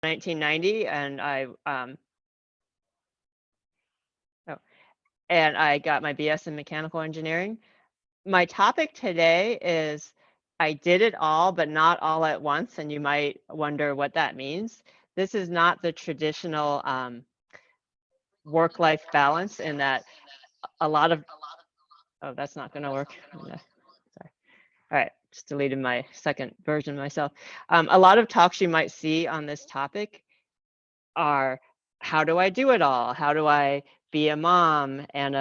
1990, and I got my BS in mechanical engineering. My topic today is I did it all, but not all at once, and you might wonder what that means. This is not the traditional work-life balance in that a lot of, oh, that's not going to work. Sorry. All right, just deleted my second version myself. A lot of talks you might see on this topic are, how do I do it all? How do I be a mom and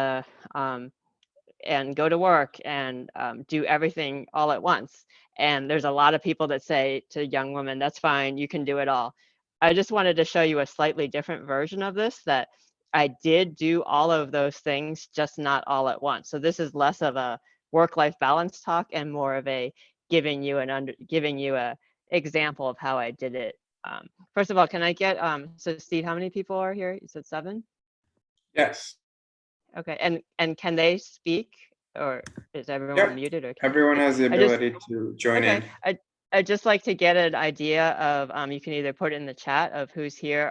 go to work and do everything all at once? And there's a lot of people that say to young women, that's fine, you can do it all. I just wanted to show you a slightly different version of this, that I did do all of those things, just not all at once. So this is less of a work-life balance talk and more of a giving you a example of how I did it. First of all, can I get, so Steve, how many people are here? You said 7? Yes. Okay, and can they speak, or is everyone Yep. muted? Or Everyone has the I just, ability to join okay, in. I'd just like to get an idea of, you can either put in the chat of who's here.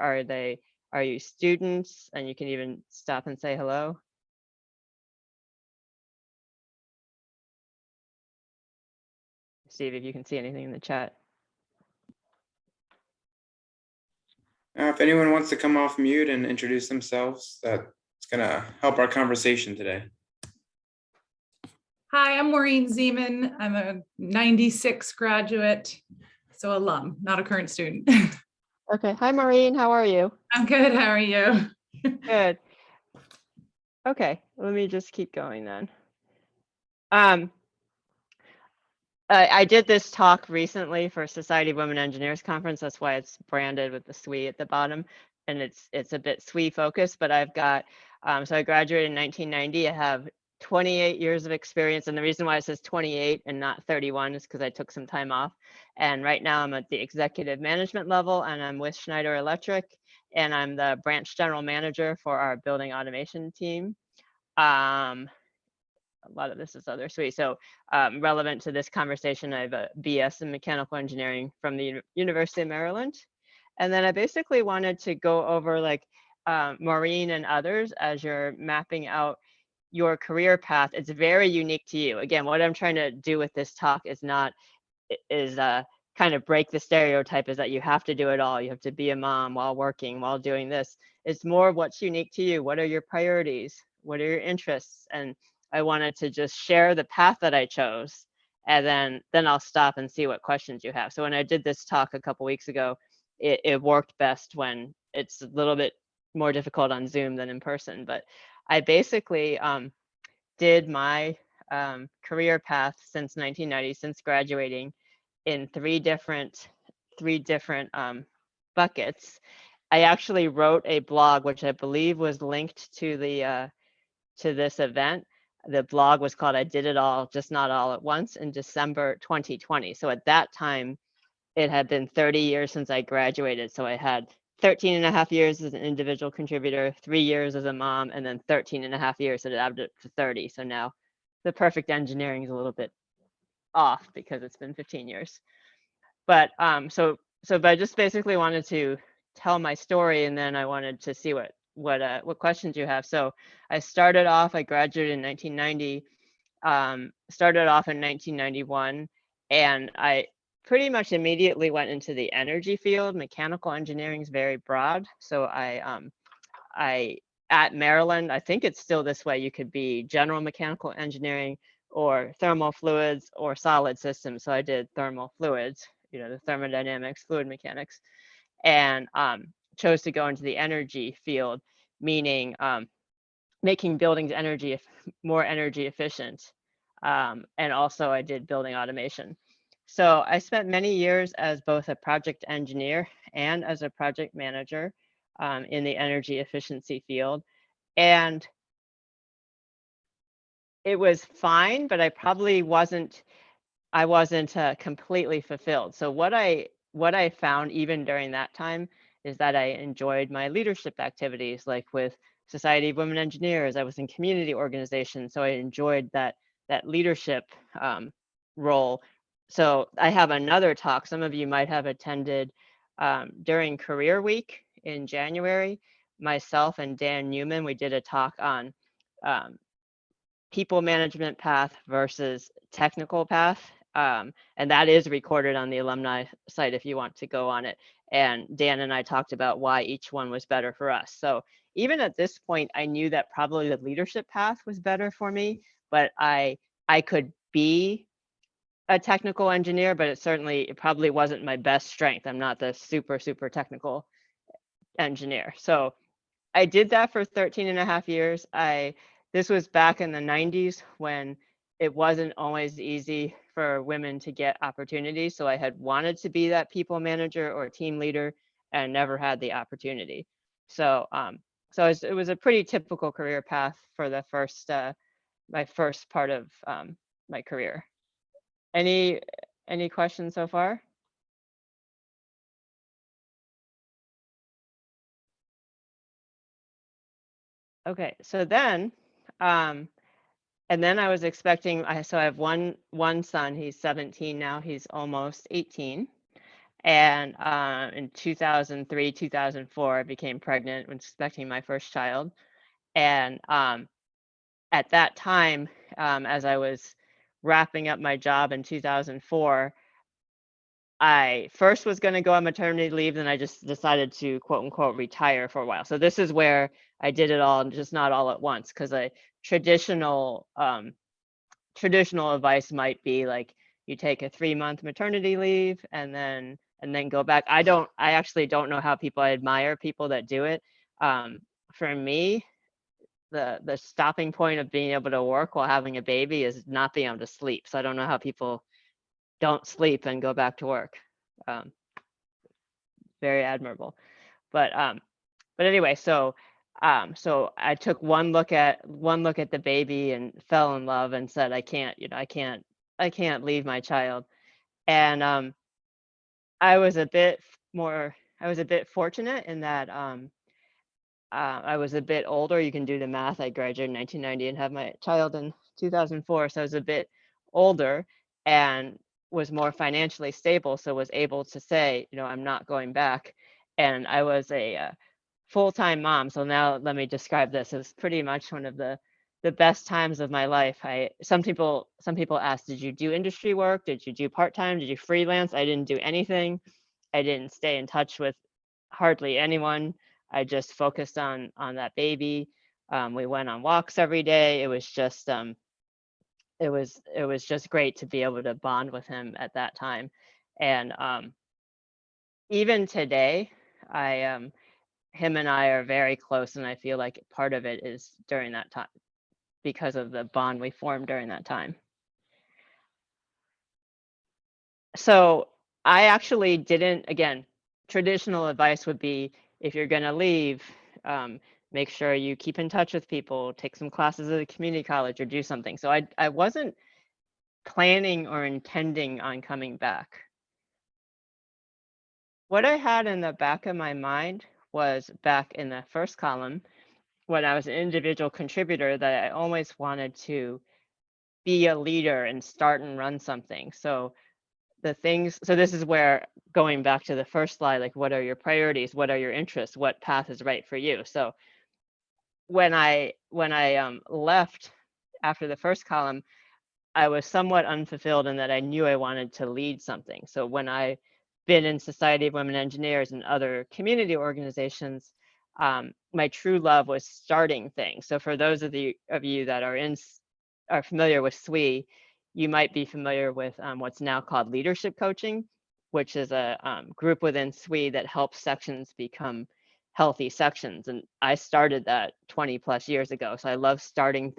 Are you students? And you can even stop and say hello. Steve, if you can see anything in the chat. If anyone wants to come off mute and introduce themselves, that's going to help our conversation today. Hi, I'm Maureen Zeman. I'm a 96 graduate, so alum, not a current student. Okay, hi Maureen, how are you? I'm good, how are you? Good. Okay, let me just keep going then. I did this talk recently for Society of Women Engineers Conference. That's why it's branded with the SWE at the bottom, and it's a bit SWE focused. But I've got, so I graduated in 1990. I have 28 years of experience, and the reason why it says 28 and not 31 is because I took some time off. And right now I'm at the executive management level, and I'm with Schneider Electric, and I'm the branch general manager for our building automation team. A lot of this is other SWE. So relevant to this conversation, I have a BS in mechanical engineering from the University of Maryland. And then I basically wanted to go over, like, Maureen and others, as you're mapping out your career path. It's very unique to you. Again, what I'm trying to do with this talk is kind of break the stereotype is that you have to do it all. You have to be a mom while working, while doing this. It's more what's unique to you. What are your priorities? What are your interests? And I wanted to just share the path that I chose, and then I'll stop and see what questions you have. So when I did this talk a couple weeks ago, it worked best when it's a little bit more difficult on Zoom than in person. But I basically did my career path since 1990, since graduating, in three different buckets. I actually wrote a blog, which I believe was linked to this event. The blog was called I Did It All, Just Not All at Once, in December 2020. So at that time, it had been 30 years since I graduated. So I had 13 and a half years as an individual contributor, 3 years as a mom, and then 13 and a half years, so it added up to 30. So now the perfect engineering is a little bit off because it's been 15 years. But so I just basically wanted to tell my story, and then I wanted to see what questions you have. So I graduated in 1990, started off in 1991, and I pretty much immediately went into the energy field. Mechanical engineering is very broad. So I at Maryland, I think it's still this way, you could be general mechanical engineering or thermal fluids or solid systems. So I did thermal fluids, the thermodynamics, fluid mechanics, and chose to go into the energy field, meaning making buildings more energy efficient. And also I did building automation. So I spent many years as both a project engineer and as a project manager in the energy efficiency field. And it was fine, but I probably wasn't completely fulfilled. So what I found even during that time is that I enjoyed my leadership activities, like with Society of Women Engineers. I was in community organizations, so I enjoyed that leadership role. So I have another talk. Some of you might have attended during Career Week in January, myself and Dan Newman, we did a talk on people management path versus technical path. And that is recorded on the alumni site if you want to go on it. And Dan and I talked about why each one was better for us. So even at this point, I knew that probably the leadership path was better for me, but I could be a technical engineer, but it probably wasn't my best strength. I'm not the super technical engineer. So I did that for 13 and a half years. This was back in the 90s when it wasn't always easy for women to get opportunities. So I had wanted to be that people manager or team leader and never had the opportunity. So it was a pretty typical career path for the my first part of my career. Any questions so far? Okay, so then, and then I was expecting, so I have one son, he's 17 now, he's almost 18. And in 2003, 2004, I became pregnant when expecting my first child. And at that time, as I was wrapping up my job in 2004, I first was going to go on maternity leave, then I just decided to quote unquote retire for a while. So this is where I did it all, just not all at once, because traditional advice might be like you take a 3-month maternity leave and then go back. I actually don't know how people, I admire people that do it. For me, the stopping point of being able to work while having a baby is not being able to sleep. So I don't know how people don't sleep and go back to work. Very admirable. But anyway, so I took one look at the baby and fell in love and said, I can't leave my child. And I was a bit fortunate in that I was a bit older. You can do the math. I graduated in 1990 and had my child in 2004. So I was a bit older and was more financially stable. So was able to say, I'm not going back. And I was a full-time mom. So now let me describe this. It was pretty much one of the best times of my life. Some people ask, did you do industry work? Did you do part-time? Did you freelance? I didn't do anything. I didn't stay in touch with hardly anyone. I just focused on that baby. We went on walks every day. It was just just great to be able to bond with him at that time. And even today, him and I are very close, and I feel like part of it is during that time because of the bond we formed during that time. So I actually didn't, again, traditional advice would be if you're going to leave, make sure you keep in touch with people, take some classes at a community college or do something. So I wasn't planning or intending on coming back. What I had in the back of my mind was back in the first column, when I was an individual contributor, that I always wanted to be a leader and start and run something. So this is where, going back to the first slide, like what are your priorities? What are your interests? What path is right for you? So when I left after the first column, I was somewhat unfulfilled in that I knew I wanted to lead something. So when I've been in Society of Women Engineers and other community organizations, my true love was starting things. So for those of you that are familiar with SWE, you might be familiar with what's now called leadership coaching, which is a group within SWE that helps sections become healthy sections. And I started that 20 plus years ago. So I love starting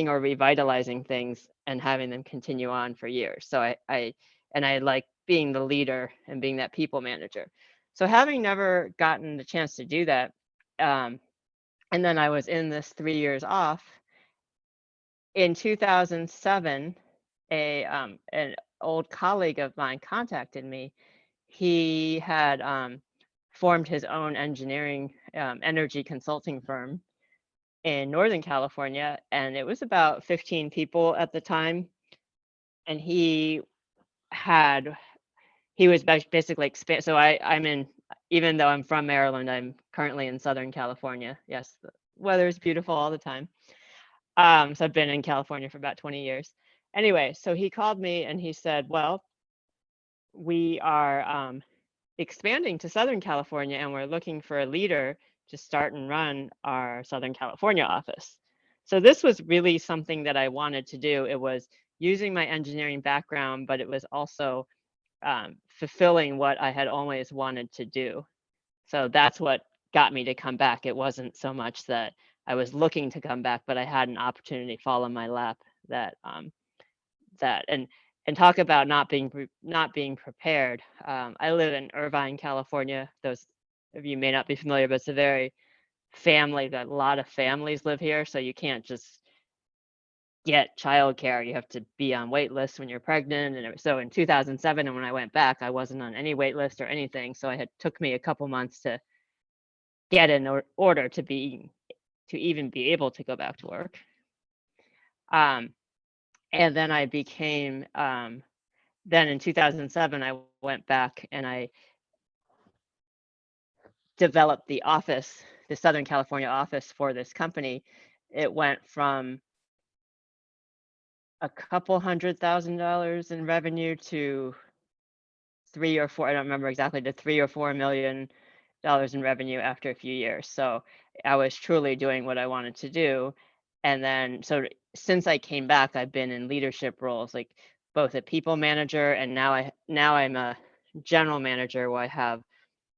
or revitalizing things and having them continue on for years. So I like being the leader and being that people manager. So having never gotten the chance to do that, and then I was in this 3 years off. In 2007, an old colleague of mine contacted me. He had formed his own engineering energy consulting firm in Northern California, and it was about 15 people at the time. And he he was basically expand. So I'm in, even though I'm from Maryland, I'm currently in Southern California. Yes, the weather is beautiful all the time. So I've been in California for about 20 years. Anyway, so he called me and he said, well, we are expanding to Southern California and we're looking for a leader to start and run our Southern California office. So this was really something that I wanted to do. It was using my engineering background, but it was also fulfilling what I had always wanted to do. So that's what got me to come back. It wasn't so much that I was looking to come back, but I had an opportunity fall in my lap that and talk about not being prepared. I live in Irvine, California. Those of you may not be familiar, but it's a very a lot of families live here, so you can't just get childcare. You have to be on wait lists when you're pregnant. And so in 2007, and when I went back, I wasn't on any wait list or anything. So took me a couple months to get in order to even be able to go back to work. And then I became, then in 2007, I went back and I developed the office, the Southern California office for this company. It went from a couple $100,000 in revenue to 3 or 4, I don't remember exactly, to $3 or $4 million in revenue after a few years. So I was truly doing what I wanted to do. And then, so since I came back, I've been in leadership roles, like both a people manager, and now I'm a general manager where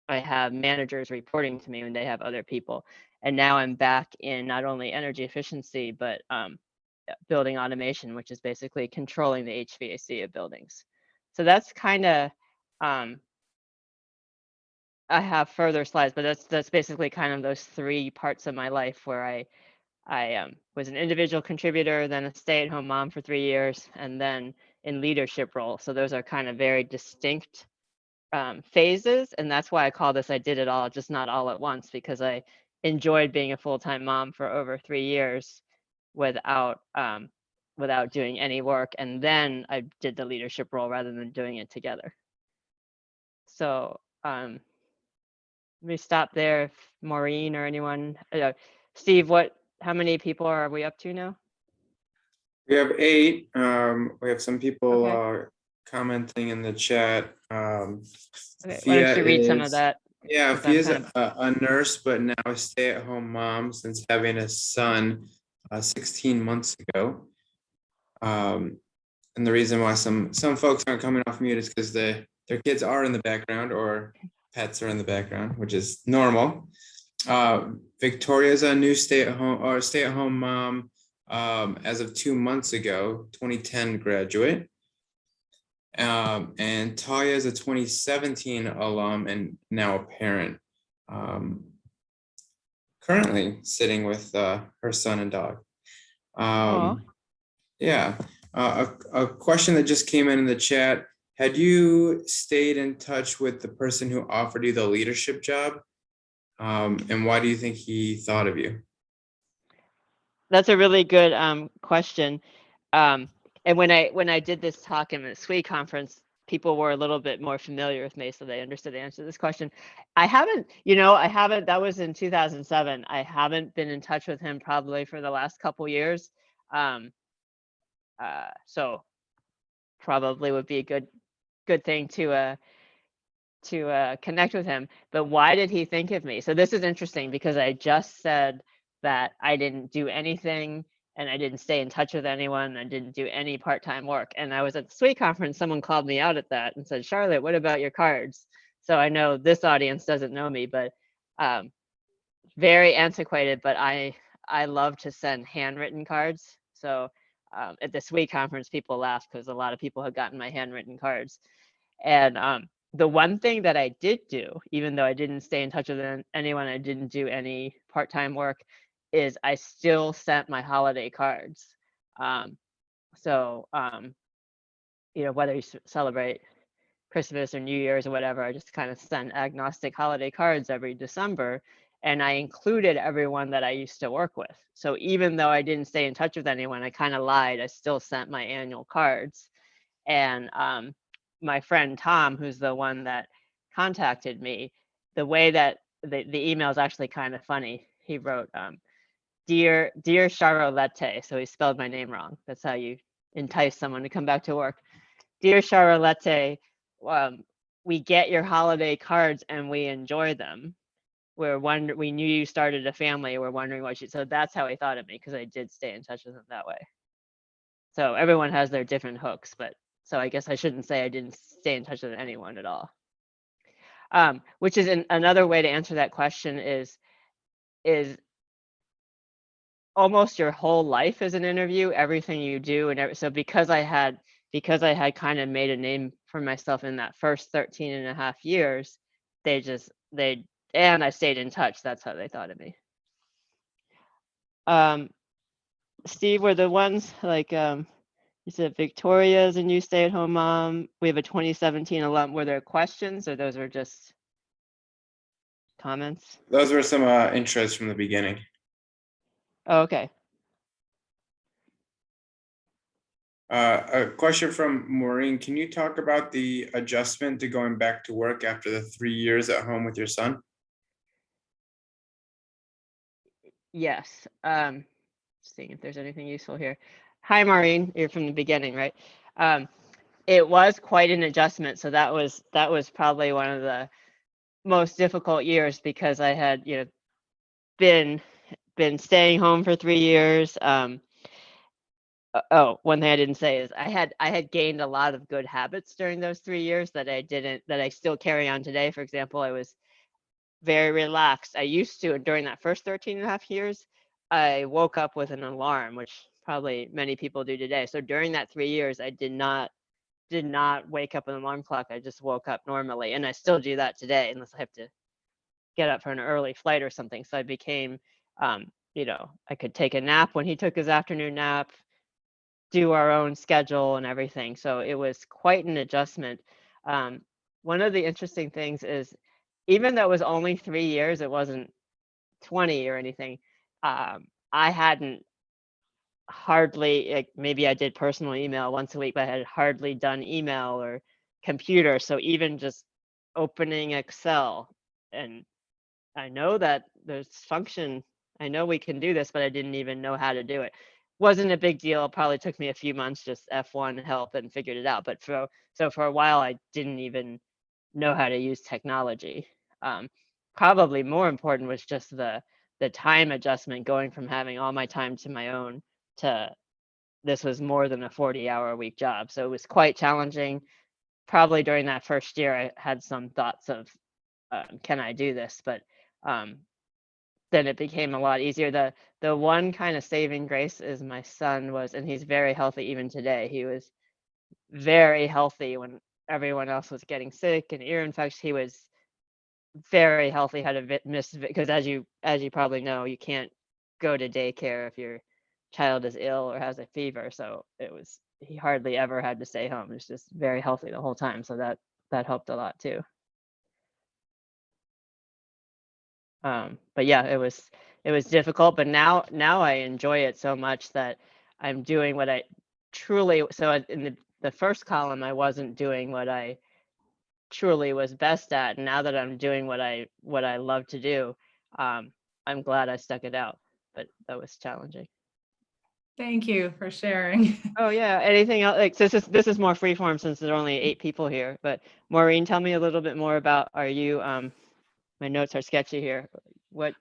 I have managers reporting to me when they have other people. And now I'm back in not only energy efficiency, but building automation, which is basically controlling the HVAC of buildings. So that's kind of, I have further slides, but that's basically kind of those 3 parts of my life where I was an individual contributor, then a stay-at-home mom for 3 years, and then in leadership role. So those are kind of very distinct phases, and that's why I call this I did it all, just not all at once, because I enjoyed being a full-time mom for over 3 years without doing any work, and then I did the leadership role rather than doing it together. So let me stop there if Maureen or anyone, Steve, how many people are we up to now? We have 8. We have some people Okay. commenting in the chat. Okay, why don't you read some of that? Yeah, 'Cause I'm Fia's kind a nurse, but now a stay-at-home mom since having a son 16 months ago. And the reason why some folks aren't coming off mute is because their kids are in the background or pets are in the background, which is normal. Victoria's a new stay-at-home mom as of 2 months ago, 2010 graduate. And Talia is a 2017 alum and now a parent. Currently sitting with her son and dog. Yeah. A question that just came in the chat. Had you stayed in touch with the person who offered you the leadership job? And why do you think he thought of you? That's a really good question. And when I did this talk in the SWE conference, people were a little bit more familiar with me, so they understood the answer to this question. I haven't, that was in 2007. I haven't been in touch with him probably for the last couple years. So probably would be a good thing to connect with him. But why did he think of me? So this is interesting because I just said that I didn't do anything and I didn't stay in touch with anyone. I didn't do any part-time work. And I was at the SWE conference, someone called me out at that and said, Charlotte, what about your cards? So I know this audience doesn't know me, but very antiquated, but I love to send handwritten cards. So at the SWE conference, people laugh because a lot of people have gotten my handwritten cards. And the one thing that I did do, even though I didn't stay in touch with anyone, I didn't do any part-time work, is I still sent my holiday cards. So whether you celebrate Christmas or New Year's or whatever, I just kind of sent agnostic holiday cards every December. And I included everyone that I used to work with. So even though I didn't stay in touch with anyone, I kind of lied. I still sent my annual cards. And my friend Tom, who's the one that contacted me, the way that the email is actually kind of funny. He wrote, dear Charlotte, so he spelled my name wrong. That's how you entice someone to come back to work. Dear Charlotte, we get your holiday cards and we enjoy them. We knew you started a family. We're wondering what so that's how he thought of me, because I did stay in touch with him that way. So everyone has their different hooks, but so I guess I shouldn't say I didn't stay in touch with anyone at all. Which is another way to answer that question is almost your whole life is an interview, everything you do. And so because I had kind of made a name for myself in that first 13 and a half years, and I stayed in touch. That's how they thought of me. Steve, were the ones like, you said Victoria's a new stay-at-home mom. We have a 2017 alum. Were there questions, or those were just comments? Those were some intros from the beginning. Oh, okay. A question from Maureen. Can you talk about the adjustment to going back to work after the 3 years at home with your son? Yes. Seeing if there's anything useful here. Hi, Maureen. You're from the beginning, right? It was quite an adjustment. So that was probably one of the most difficult years, because I had, been staying home for 3 years. One thing I didn't say is I had gained a lot of good habits during those 3 years that I still carry on today. For example, I was very relaxed. I used to, during that first 13 and a half years, I woke up with an alarm, which probably many people do today. So during that 3 years, I did not wake up with an alarm clock. I just woke up normally, and I still do that today, unless I have to get up for an early flight or something. So I became, I could take a nap when he took his afternoon nap, do our own schedule and everything. So it was quite an adjustment. One of the interesting things is, even though it was only 3 years, it wasn't 20 or anything. I hadn't hardly, like, maybe I did personal email once a week, but I had hardly done email or computer. So even just opening Excel, and I know that there's function, I know we can do this, but I didn't even know how to do it. Wasn't a big deal. Probably took me a few months, just F1 help, and figured it out. But for a while, I didn't even know how to use technology. Probably more important was just the time adjustment, going from having all my time to my own to this was more than a 40-hour-a-week job. So it was quite challenging. Probably during that first year, I had some thoughts of, can I do this? But then it became a lot easier. The one kind of saving grace is my son and he's very healthy even today. He was very healthy when everyone else was getting sick and ear infection. He was very healthy, had a because as you probably know, you can't go to daycare if your child is ill or has a fever. So he hardly ever had to stay home. He was just very healthy the whole time. So that helped a lot too. But yeah, it was difficult, but now I enjoy it so much that I'm doing what I truly, so in the first column, I wasn't doing what I truly was best at. And now that I'm doing what I love to do, I'm glad I stuck it out, but that was challenging. Thank you for sharing. Oh yeah, anything else? Like, this is more freeform since there are only 8 people here, but Maureen, tell me a little bit more about, are you, my notes are sketchy here. What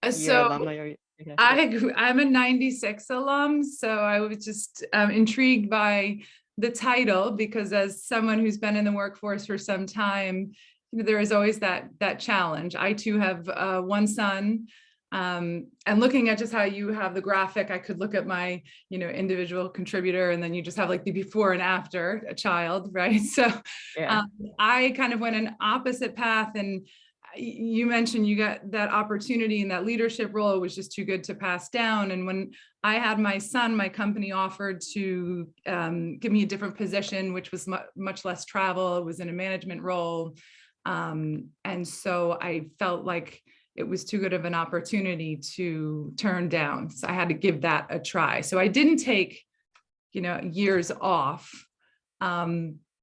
year So alumni are you? Okay. I'm a 96 alum, so I was just intrigued by the title, because as someone who's been in the workforce for some time, there is always that challenge. I too have one son, and looking at just how you have the graphic, I could look at my individual contributor, and then you just have like the before and after a child, right? So Yeah. I kind of went an opposite path, and you mentioned you got that opportunity and that leadership role. It was just too good to pass down. And when I had my son, my company offered to give me a different position, which was much less travel. It was in a management role. And so I felt like it was too good of an opportunity to turn down. So I had to give that a try. So I didn't take, years off.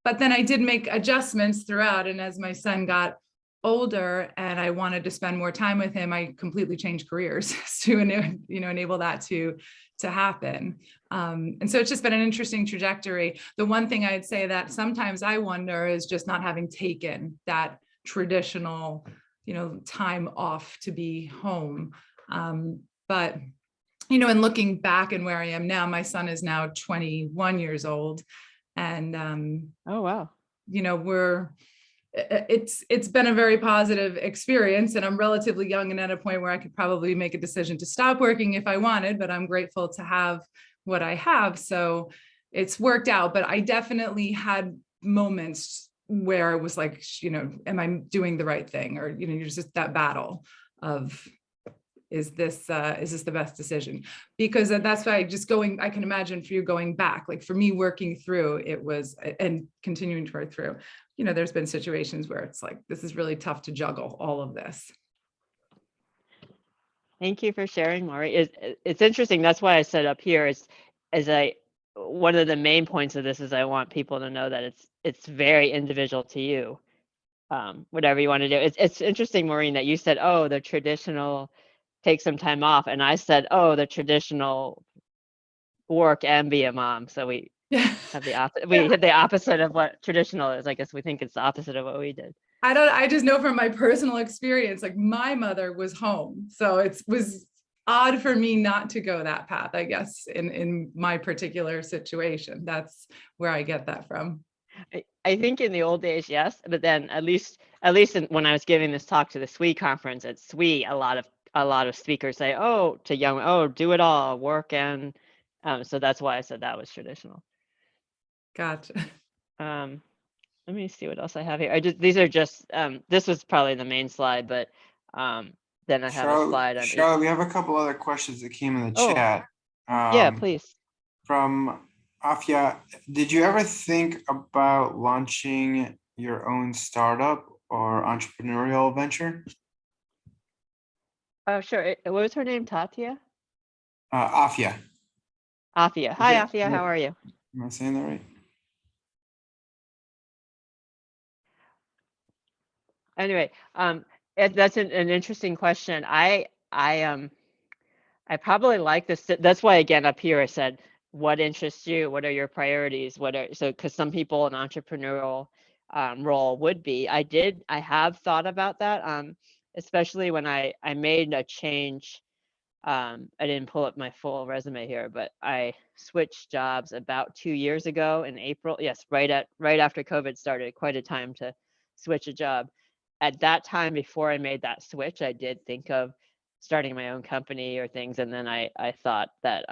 But then I did make adjustments throughout. And as my son got older and I wanted to spend more time with him, I completely changed careers to enable that to happen. And so it's just been an interesting trajectory. The one thing I'd say that sometimes I wonder is just not having taken that traditional, time off to be home. But and looking back and where I am now, my son is now 21 years old, and Oh, wow. It's been a very positive experience, and I'm relatively young and at a point where I could probably make a decision to stop working if I wanted, but I'm grateful to have what I have. So it's worked out, but I definitely had moments where I was like, am I doing the right thing? Or, you're just that battle of, is this the best decision? Because that's why I can imagine for you going back, like for me working through it was, and continuing to work through, there's been situations where it's like, this is really tough to juggle all of this. Thank you for sharing, Maury. It's interesting. That's why I said up here one of the main points of this is I want people to know that it's very individual to you. Whatever you want to do. It's interesting, Maureen, that you said, oh, the traditional take some time off. And I said, oh, the traditional work and be a mom. So we have the opposite. We hit the opposite of what traditional is. I guess we think it's the opposite of what we did. I just know from my personal experience, like my mother was home. So it was odd for me not to go that path, I guess, in my particular situation. That's where I get that from. I think in the old days, yes, but then at least when I was giving this talk to the SWE conference at SWE, a lot of speakers say, oh, to young, oh, do it all, work and so that's why I said that was traditional. Gotcha. Let me see what else I have here. These are just this was probably the main slide, but then I have a slide on Charlotte, we have a couple other questions that came in the chat. Yeah, please. From Afia, did you ever think about launching your own startup or entrepreneurial venture? Oh, sure. What was her name? Tatia? Afia. Afia. Hi, Afia. How are you? Am I saying that right? Anyway, that's an interesting question. I probably like this. That's why, again, up here I said, what interests you? What are your priorities? Because some people in entrepreneurial role would be. I have thought about that, especially when I made a change. I didn't pull up my full resume here, but I switched jobs about 2 years ago in April. Yes, right after COVID started, quite a time to switch a job. At that time, before I made that switch, I did think of starting my own company or things. And then I thought that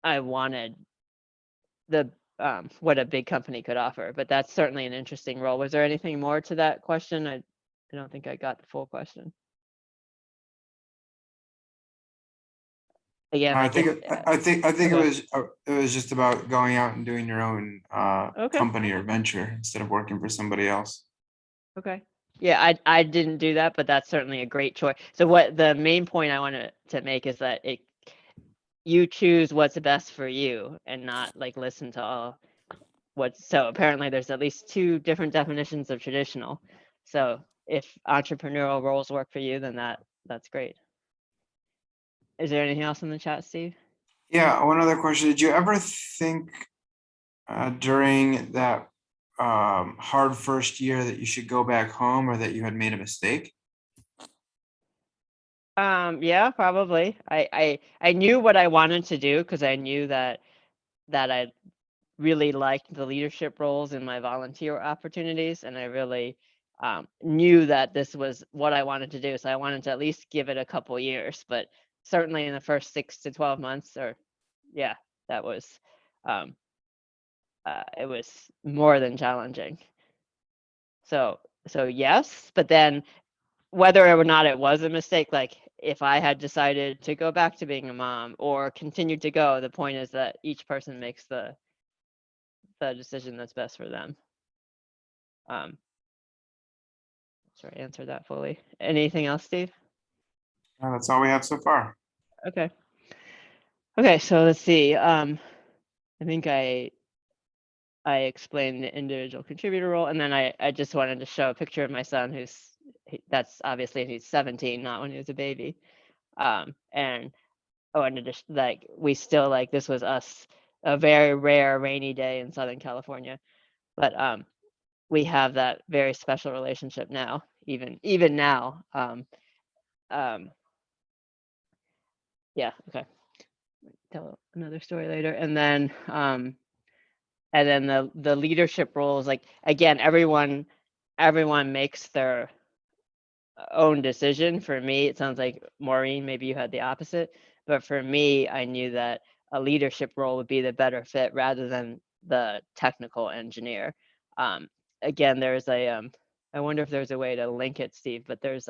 I wanted what a big company could offer, but that's certainly an interesting role. Was there anything more to that question? I don't think I got the full question. Again, I think okay. it was just about going out and doing your own Okay. company or venture instead of working for somebody else. Okay. Yeah, I didn't do that, but that's certainly a great choice. So what the main point I wanted to make is that you choose what's best for you and not like listen to all so apparently there's at least 2 different definitions of traditional. So if entrepreneurial roles work for you, then that's great. Is there anything else in the chat, Steve? Yeah, one other question. Did you ever think during that hard first year that you should go back home or that you had made a mistake? Yeah, probably. I knew what I wanted to do because I knew that I really liked the leadership roles in my volunteer opportunities, and I really knew that this was what I wanted to do. So I wanted to at least give it a couple years, but certainly in the first 6 to 12 months, that was it was more than challenging. So yes, but then whether or not it was a mistake, like if I had decided to go back to being a mom or continue to go, the point is that each person makes the decision that's best for them. Sure, answer that fully. Anything else, Steve? That's all we have so far. Okay. Okay, so let's see. I think I I explained the individual contributor role, and then I just wanted to show a picture of my son that's obviously he's 17, not when he was a baby. And I wanted to like, we still like, this was us, a very rare rainy day in Southern California, but we have that very special relationship now, even now. Yeah, okay. Tell another story later. And then the leadership roles, like, again, everyone makes their own decision. For me, it sounds like, Maureen, maybe you had the opposite, but for me, I knew that a leadership role would be the better fit rather than the technical engineer. Again, there's I wonder if there's a way to link it, Steve, but there's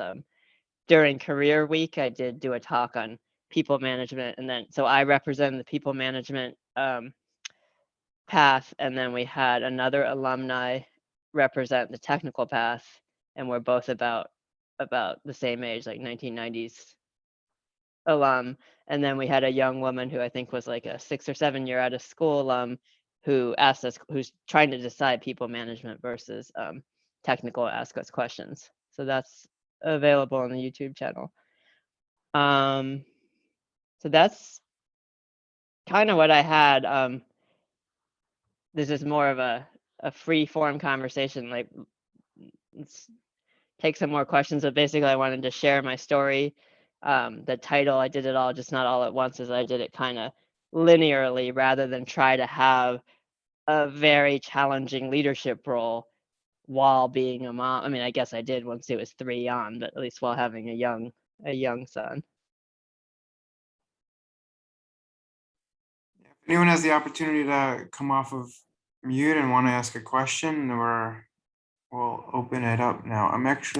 during career week, I did do a talk on people management, and then so I represent the people management path, and then we had another alumni represent the technical path, and we're both about the same age, like 1990s alum. And then we had a young woman who I think was like a 6 or 7 year out of school alum who asked us, who's trying to decide people management versus technical, ask us questions. So that's available on the YouTube channel. So that's kind of what I had. This is more of a free form conversation. Like, let's take some more questions, but basically I wanted to share my story. The title, I did it all, just not all at once, as I did it kind of linearly rather than try to have a very challenging leadership role while being a mom. I mean, I guess I did once he was 3 on, but at least while having a young son. If anyone has the opportunity to come off of mute and want to ask a question, we'll open it up now. I'm actually